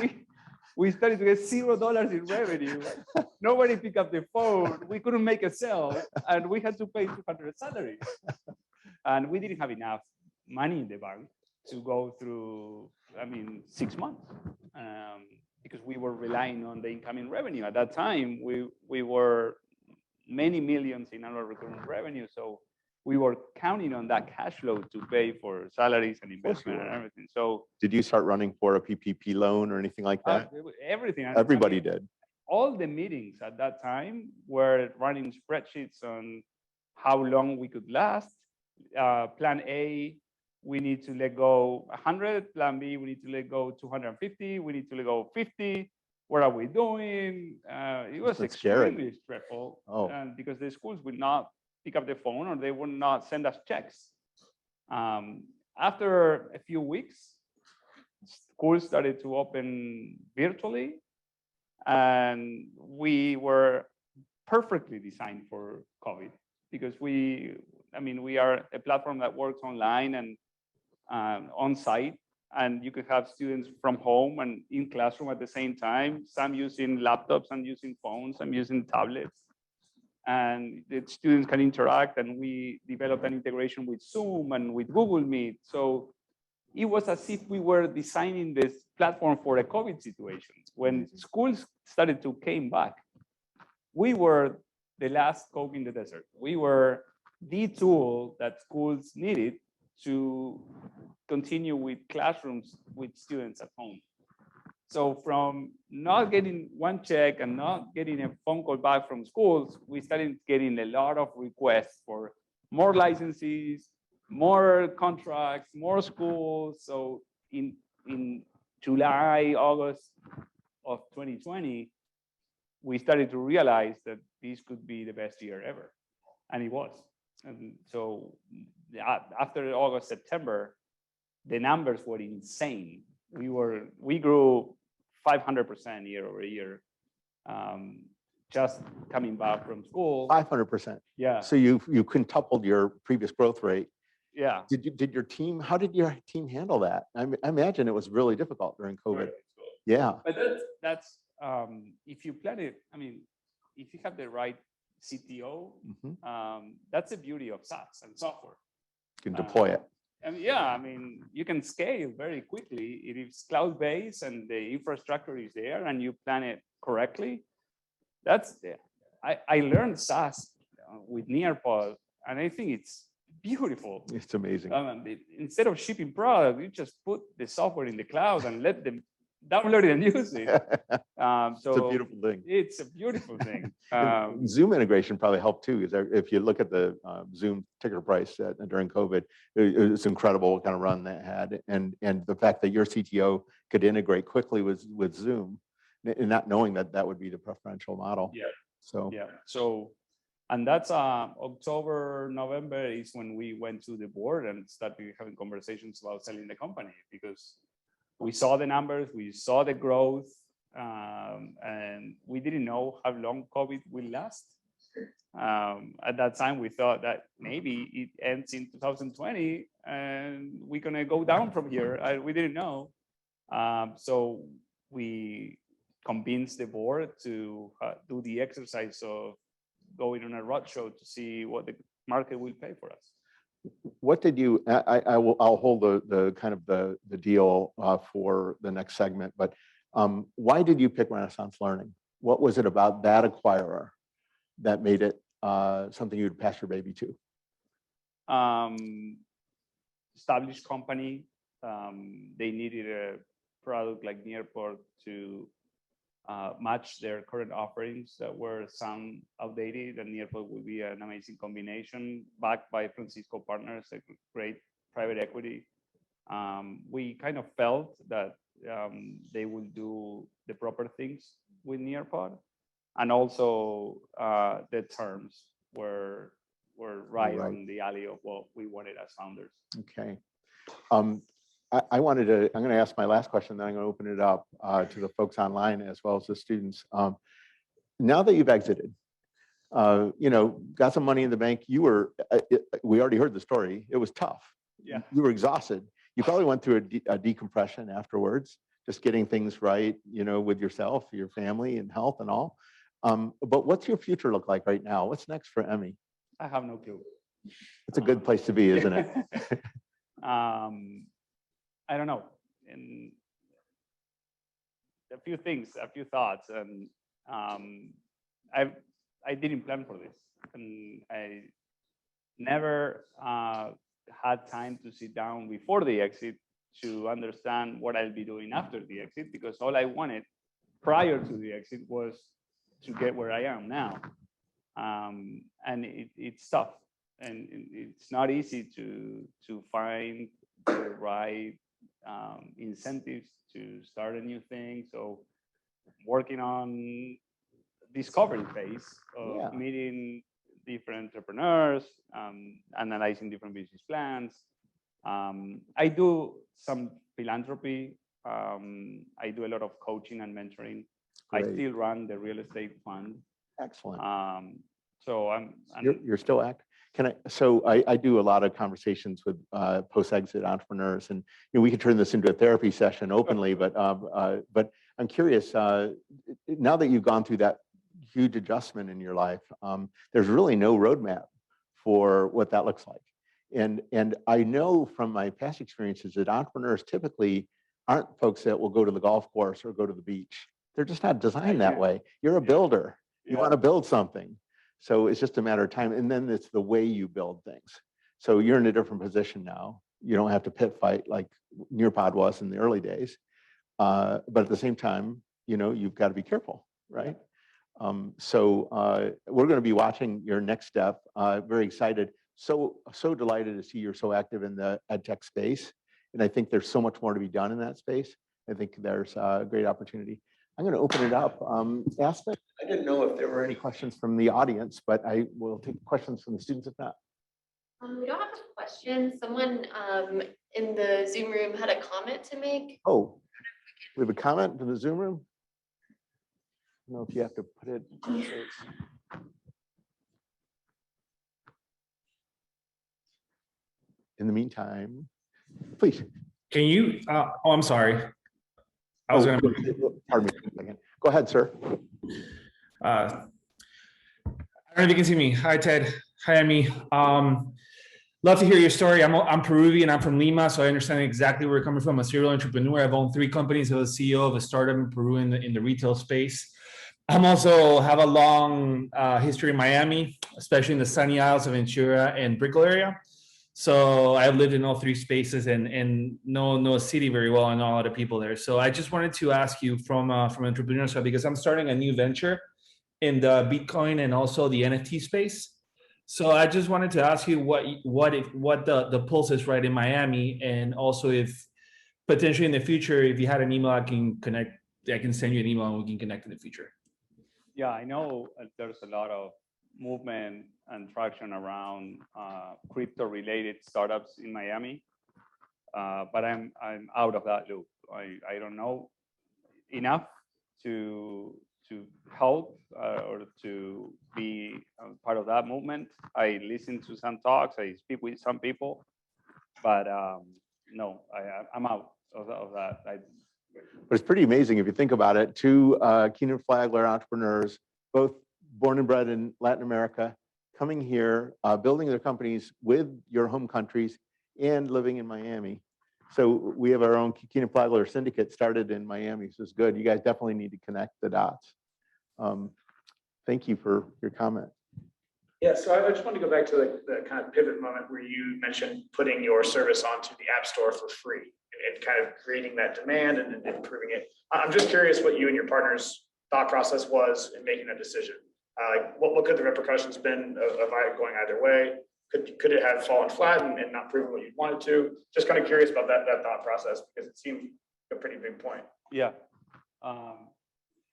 we started to get $0 in revenue. Nobody picked up the phone. We couldn't make a sale, and we had to pay 200 salaries. And we didn't have enough money in the bank to go through, 6 months, because we were relying on the incoming revenue. At that time, we were many millions in annual recurring revenue. So we were counting on that cash flow to pay for salaries and investment and everything. So did you start running for a PPP loan or anything like that? Everything. Everybody did. All the meetings at that time were running spreadsheets on how long we could last. Plan A, we need to let go 100. Plan B, we need to let go 250. We need to let go 50. What are we doing? It was extremely stressful, because the schools would not pick up the phone, or they would not send us checks. After a few weeks, schools started to open virtually, and we were perfectly designed for COVID, because we are a platform that works online and on site, and you could have students from home and in classroom at the same time, some using laptops and using phones and using tablets. And the students can interact, and we developed an integration with Zoom and with Google Meet. So it was as if we were designing this platform for a COVID situation. When schools started to came back, we were the last Coke in the desert. We were the tool that schools needed to continue with classrooms with students at home. So from not getting one check and not getting a phone call back from schools, we started getting a lot of requests for more licenses, more contracts, more schools. So in July, August of 2020, we started to realize that this could be the best year ever. And it was. And so after August, September, the numbers were insane. We grew 500% year over year, just coming back from school. 500%. Yeah. So you quintupled your previous growth rate. Yeah. How did your team handle that? I imagine it was really difficult during COVID. Yeah. But that's if you plan it, I mean, if you have the right CTO, Mhm. that's the beauty of SaaS and software. You can deploy it. And yeah, I mean, you can scale very quickly if it's cloud-based and the infrastructure is there and you plan it correctly. I learned SaaS with Nearpod, and I think it's beautiful. It's amazing. Instead of shipping product, you just put the software in the cloud and let them download it and use it. It's a beautiful thing. It's a beautiful thing. Zoom integration probably helped too, because if you look at the Zoom ticker price during COVID, it was incredible what kind of run that had, and the fact that your CTO could integrate quickly with Zoom, and not knowing that that would be the preferential model. Yeah. So yeah. So, and that's October, November is when we went to the board and started having conversations about selling the company, because we saw the numbers, we saw the growth, and we didn't know how long COVID will last. At that time, we thought that maybe it ends in 2020 and we're gonna go down from here. We didn't know. So we convinced the board to do the exercise of going on a roadshow to see what the market will pay for us. what did you, I'll hold the kind of the deal for the next segment, but why did you pick Renaissance Learning? What was it about that acquirer that made it something you'd pass your baby to? Established company, they needed a product like Nearpod to match their current offerings that were some outdated, and Nearpod would be an amazing combination, backed by Francisco Partners, a great private equity. We kind of felt that they would do the proper things with Nearpod, and also the terms were right on the alley of what we wanted as founders. Okay. I'm going to ask my last question, then I'm going to open it up to the folks online as well as the students. Now that you've exited, got some money in the bank, we already heard the story. It was tough. Yeah. You were exhausted. You probably went through a decompression afterwards, just getting things right, with yourself, your family, and health and all. But what's your future look like right now? What's next for Emmy? I have no clue. It's a good place to be, isn't it? I don't know. And a few thoughts, and I didn't plan for this, and I never had time to sit down before the exit to understand what I'll be doing after the exit, because all I wanted prior to the exit was to get where I am now. And it's tough, and it's not easy to find the right incentives to start a new thing. So working on discovery phase of meeting different entrepreneurs, analyzing different business plans. I do some philanthropy. I do a lot of coaching and mentoring. Great. I still run the real estate fund. Excellent. So You're still active. I do a lot of conversations with post-exit entrepreneurs, and we could turn this into a therapy session openly, but I'm curious, now that you've gone through that huge adjustment in your life, there's really no roadmap for what that looks like. And I know from my past experiences that entrepreneurs typically aren't folks that will go to the golf course or go to the beach. They're just not designed that way. You're a builder. You want to build something. So it's just a matter of time. And then it's the way you build things. So you're in a different position now. You don't have to pit fight like Nearpod was in the early days. But at the same time, you've got to be careful, right? So we're going to be watching your next step. Very excited. So delighted to see you're so active in the ed tech space. And I think there's so much more to be done in that space. I think there's a great opportunity. I'm going to open it up. Aspen, I didn't know if there were any questions from the audience, but I will take questions from the students if not. We don't have a question. Someone in the Zoom room had a comment to make. Oh, we have a comment in the Zoom room? I don't know if you have to put it. In the meantime, please. Can you, I'm sorry. I was going to. Pardon me for a second. Go ahead, sir. I don't know if you can see me. Hi, Ted. Hi, Emmy. Love to hear your story. I'm Peruvian. I'm from Lima, so I understand exactly where you're coming from. I'm a serial entrepreneur. I've owned 3 companies. I was CEO of a startup in Peru in the retail space. I'm also have a long history in Miami, especially in the sunny Isles of Ventura and Brickell area. So I've lived in all 3 spaces and know a city very well and know a lot of people there. So I just wanted to ask you from entrepreneurship, because I'm starting a new venture in the Bitcoin and also the NFT space. So I just wanted to ask you what the pulse is right in Miami, and also if potentially in the future, if you had an email, I can send you an email and we can connect in the future. Yeah, I know there's a lot of movement and traction around crypto-related startups in Miami, but I'm out of that loop. I don't know enough to help or to be part of that movement. I listen to some talks, I speak with some people, but no, I'm out of that. But it's pretty amazing if you think about it. 2 Kenan Flagler entrepreneurs, both born and bred in Latin America, coming here, building their companies with your home countries and living in Miami. So we have our own Kenan Flagler syndicate started in Miami. So it's good. You guys definitely need to connect the dots. Thank you for your comment. Yeah, so I just want to go back to the kind of pivot moment where you mentioned putting your service onto the App Store for free and kind of creating that demand and improving it. I'm just curious what you and your partner's thought process was in making that decision. What could the repercussions been of going either way? Could it have fallen flat and not proven what you wanted to? Just kind of curious about that thought process, because it seemed a pretty big point. Yeah.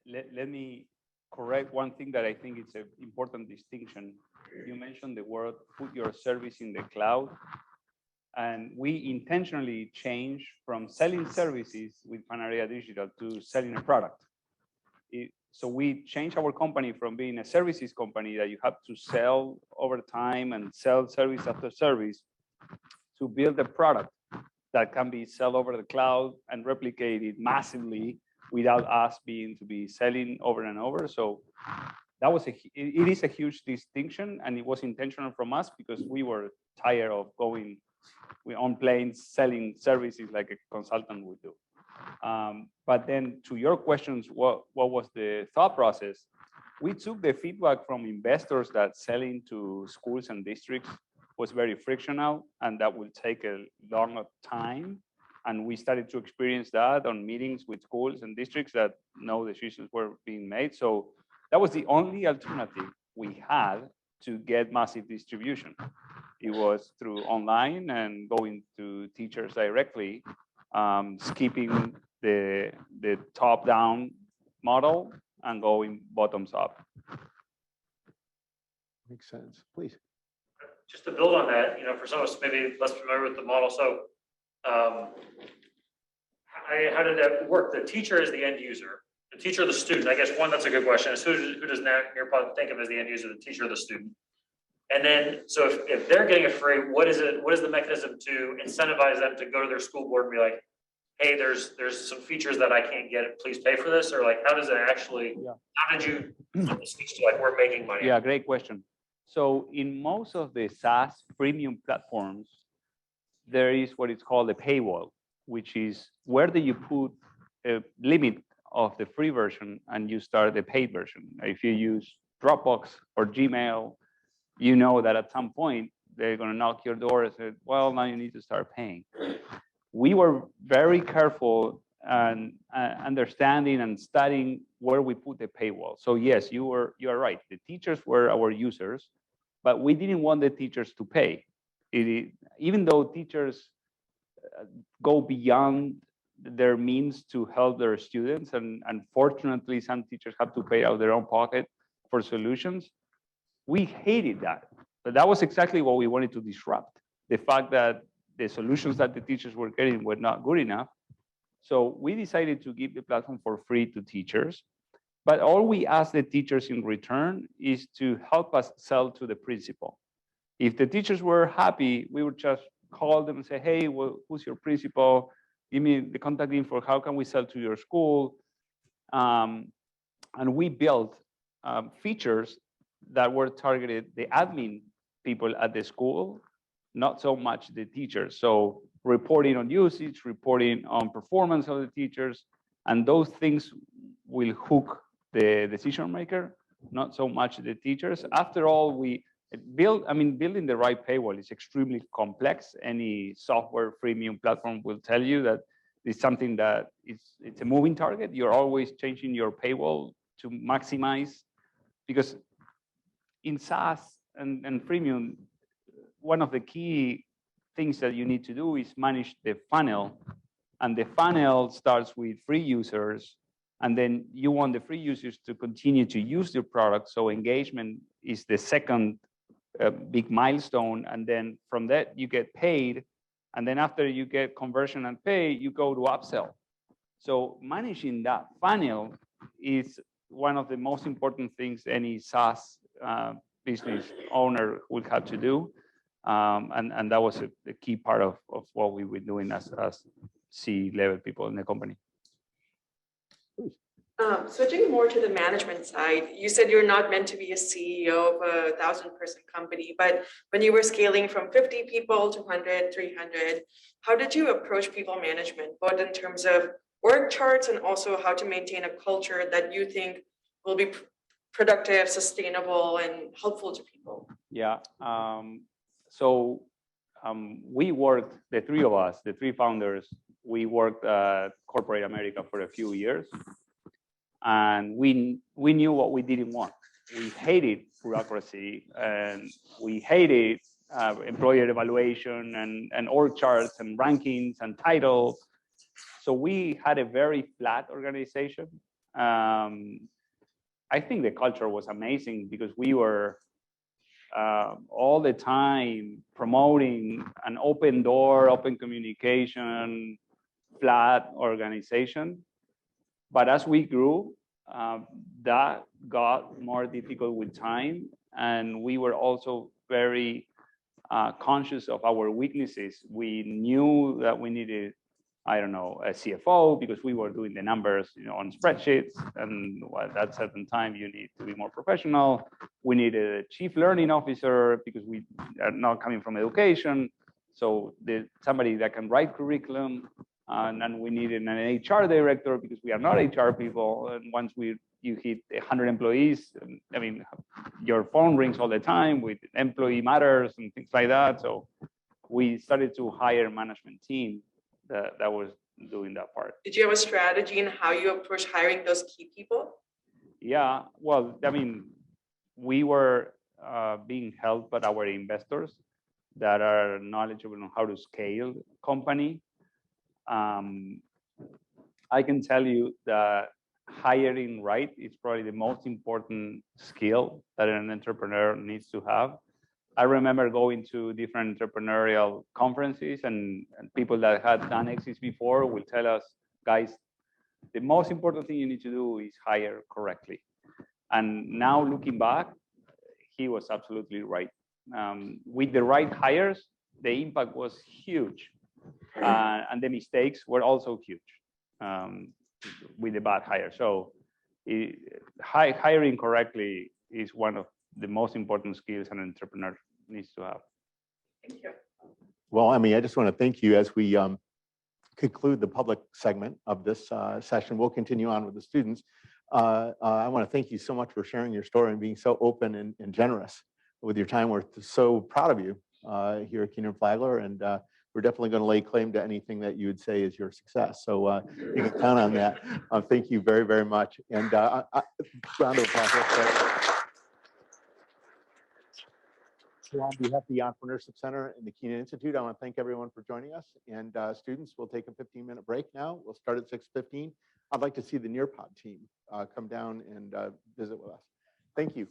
Let me correct one thing that I think is an important distinction. You mentioned the word put your service in the cloud, and we intentionally changed from selling services with Panarea Digital to selling a product. So we changed our company from being a services company that you have to sell over time and sell service after service to build a product that can be sold over the cloud and replicated massively without us being to be selling over and over. So that was it is a huge distinction, and it was intentional from us because we were tired of going on planes selling services like a consultant would do. But then to your questions, what was the thought process? We took the feedback from investors that selling to schools and districts was very frictional and that will take a long time. And we started to experience that on meetings with schools and districts that no decisions were being made. So that was the only alternative we had to get massive distribution. It was through online and going to teachers directly, skipping the top-down model and going bottoms up. Makes sense. Please. Just to build on that, for some of us maybe less familiar with the model, so how did that work? The teacher is the end user. The teacher or the student? I guess one, that's a good question. Is who does Nearpod think of as the end user, the teacher or the student? And then, so if they're getting it free, what is the mechanism to incentivize them to go to their school board and be like, hey, there's some features that I can't get, please pay for this? Or like, how does it actually, how did you flip the switch to like, we're making money? Yeah, great question. So in most of the SaaS premium platforms, there is what is called a paywall, which is where do you put a limit of the free version and you start the paid version. If you use Dropbox or Gmail, you know that at some point they're going to knock your door and say, well, now you need to start paying. We were very careful and understanding and studying where we put the paywall. So yes, you are right. The teachers were our users, but we didn't want the teachers to pay. Even though teachers go beyond their means to help their students, and unfortunately, some teachers have to pay out of their own pocket for solutions. We hated that, but that was exactly what we wanted to disrupt. The fact that the solutions that the teachers were getting were not good enough. So we decided to give the platform for free to teachers, but all we asked the teachers in return is to help us sell to the principal. If the teachers were happy, we would just call them and say, hey, well, who's your principal? Give me the contact info. How can we sell to your school? And we built features that were targeted the admin people at the school, not so much the teachers. So reporting on usage, reporting on performance of the teachers, and those things will hook the decision maker, not so much the teachers. After all, building the right paywall is extremely complex. Any software freemium platform will tell you that it's something that it's a moving target. You're always changing your paywall to maximize, because in SaaS and freemium, one of the key things that you need to do is manage the funnel. And the funnel starts with free users, and then you want the free users to continue to use your product. So engagement is the second big milestone. And then from that, you get paid. And then after you get conversion and pay, you go to upsell. So managing that funnel is one of the most important things any SaaS business owner would have to do. And that was a key part of what we were doing as C-level people in the company. Switching more to the management side, you said you're not meant to be a CEO of a 1,000-person company, but when you were scaling from 50 people to 100, 300, how did you approach people management, both in terms of org charts and also how to maintain a culture that you think will be productive, sustainable, and helpful to people? Yeah. We worked, the three of us, the three founders, we worked at corporate America for a few years. And we knew what we didn't want. We hated bureaucracy, and we hated employer evaluation and org charts and rankings and titles. So we had a very flat organization. I think the culture was amazing because we were all the time promoting an open door, open communication, flat organization. But as we grew, that got more difficult with time. And we were also very conscious of our weaknesses. We knew that we needed, I don't know, a CFO because we were doing the numbers, on spreadsheets. And at that certain time, you need to be more professional. We needed a chief learning officer because we are not coming from education. So somebody that can write curriculum. And we needed an HR director because we are not HR people. And once you hit 100 employees, I mean, your phone rings all the time with employee matters and things like that. So we started to hire a management team that was doing that part. Did you have a strategy in how you approach hiring those key people? Yeah, well, I mean, we were being helped by our investors that are knowledgeable on how to scale company. I can tell you that hiring right is probably the most important skill that an entrepreneur needs to have. I remember going to different entrepreneurial conferences and people that had done exits before will tell us, guys, the most important thing you need to do is hire correctly. And now looking back, he was absolutely right. With the right hires, the impact was huge. And the mistakes were also huge with the bad hire. So hiring correctly is one of the most important skills an entrepreneur needs to have. Thank you. Well, I just want to thank you as we conclude the public segment of this session. We'll continue on with the students. I want to thank you so much for sharing your story and being so open and generous with your time. We're so proud of you here at Kenan Flagler, and we're definitely going to lay claim to anything that you would say is your success. So you can count on that. Thank you very, very much. And round of applause. So on behalf of the Entrepreneurship Center and the Kenan Institute, I want to thank everyone for joining us. And students, we'll take a 15-minute break now. We'll start at 6:15. I'd like to see the Nearpod team come down and visit with us. Thank you.